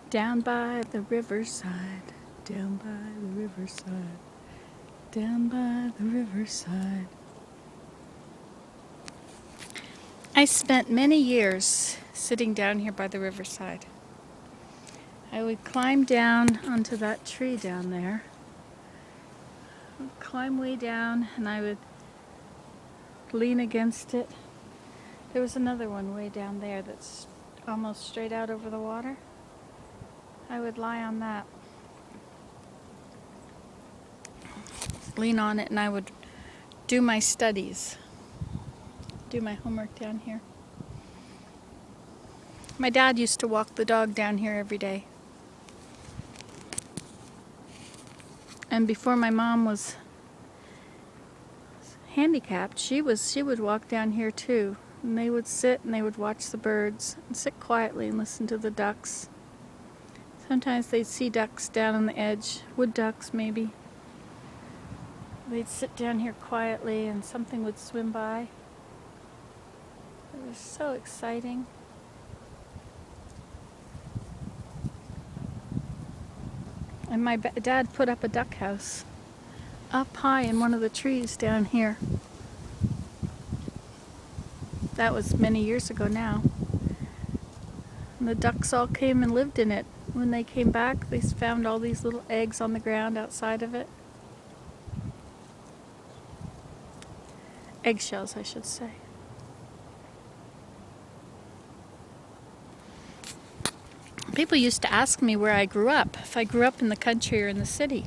Down by the riverside, down by the riverside, down by the riverside. I spent many years sitting down here by the riverside. I would climb down onto that tree down there. I would climb way down and I would lean against it. There was another one way down there that's almost straight out over the water. I would lie on that, lean on it, and I would do my studies, do my homework down here. My dad used to walk the dog down here every day. And before my mom was handicapped, she would walk down here too. And they would sit and they would watch the birds and sit quietly and listen to the ducks. Sometimes they'd see ducks down on the edge, wood ducks maybe. They'd sit down here quietly and something would swim by. It was so exciting. And my dad put up a duck house up high in one of the trees down here. That was many years ago now. And the ducks all came and lived in it. When they came back, they found all these little eggs on the ground outside of it. Eggshells, I should say. People used to ask me where I grew up, if I grew up in the country or in the city.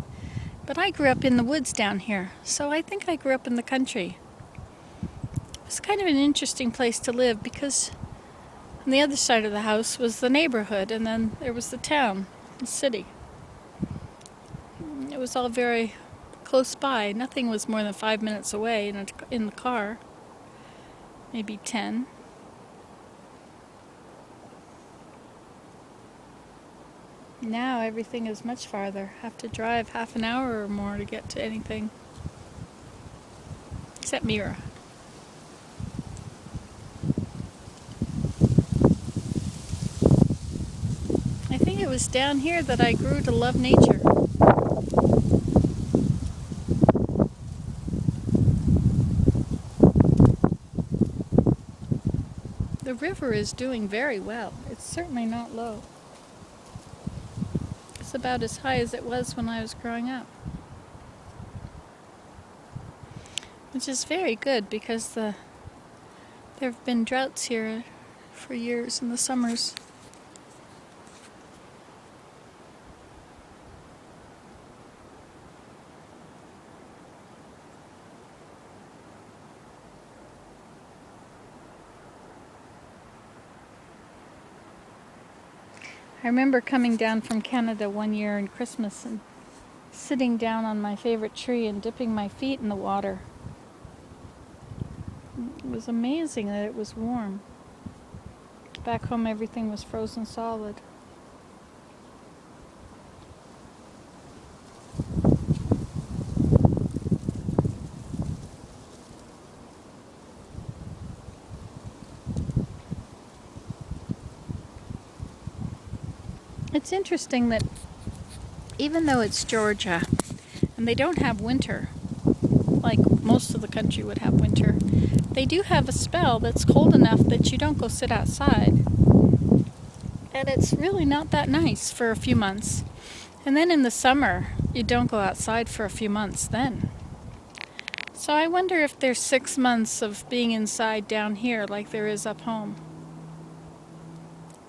But I grew up in the woods down here, so I think I grew up in the country. It was kind of an interesting place to live because on the other side of the house was the neighborhood, and then there was the town, the city. It was all very close by. Nothing was more than 5 minutes away in the car, maybe 10. Now everything is much farther. Have to drive half an hour or more to get to anything. Except Mira. I think it was down here that I grew to love nature. The river is doing very well. It's certainly not low. It's about as high as it was when I was growing up. Which is very good because there have been droughts here for years in the summers. I remember coming down from Canada one year in Christmas and sitting down on my favorite tree and dipping my feet in the water. It was amazing that it was warm. Back home everything was frozen solid. It's interesting that even though it's Georgia and they don't have winter, like most of the country would have winter, they do have a spell that's cold enough that you don't go sit outside. And it's really not that nice for a few months. And then in the summer, you don't go outside for a few months then. So I wonder if there's 6 months of being inside down here like there is up home.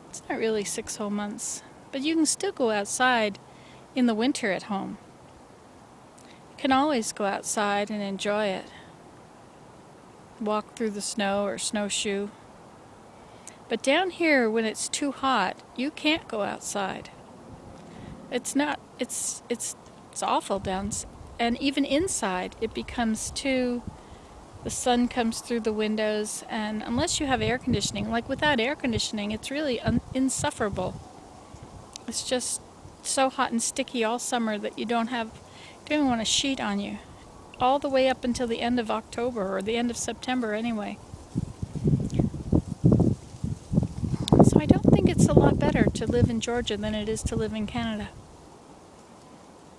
It's not really 6 whole months. But you can still go outside in the winter at home. You can always go outside and enjoy it. Walk through the snow or snowshoe. But down here, when it's too hot, you can't go outside. It's awful down. And even inside, it becomes the sun comes through the windows, and unless you have air conditioning, like without air conditioning, it's really insufferable. It's just so hot and sticky all summer that you don't even want a sheet on you. All the way up until the end of October or the end of September anyway. So I don't think it's it's a lot better to live in Georgia than it is to live in Canada.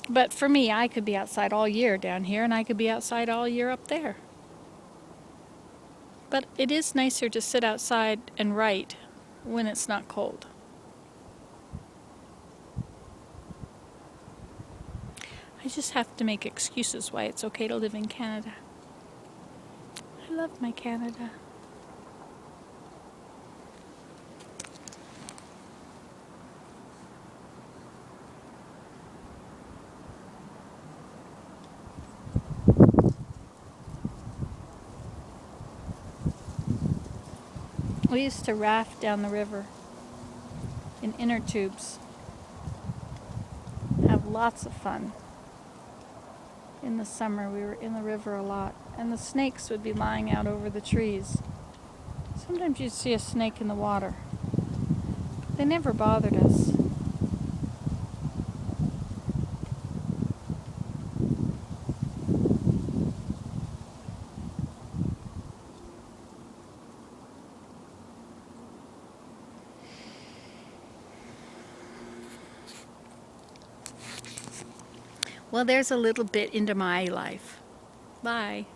But for me, I could be outside all year down here, and I could be outside all year up there. But it is nicer to sit outside and write when it's not cold. I just have to make excuses why it's okay to live in Canada. I love my Canada. We used to raft down the river in inner tubes. Have lots of fun. In the summer, we were in the river a lot, and the snakes would be lying out over the trees. Sometimes you'd see a snake in the water. They never bothered us. Well, there's a little bit into my life. Bye.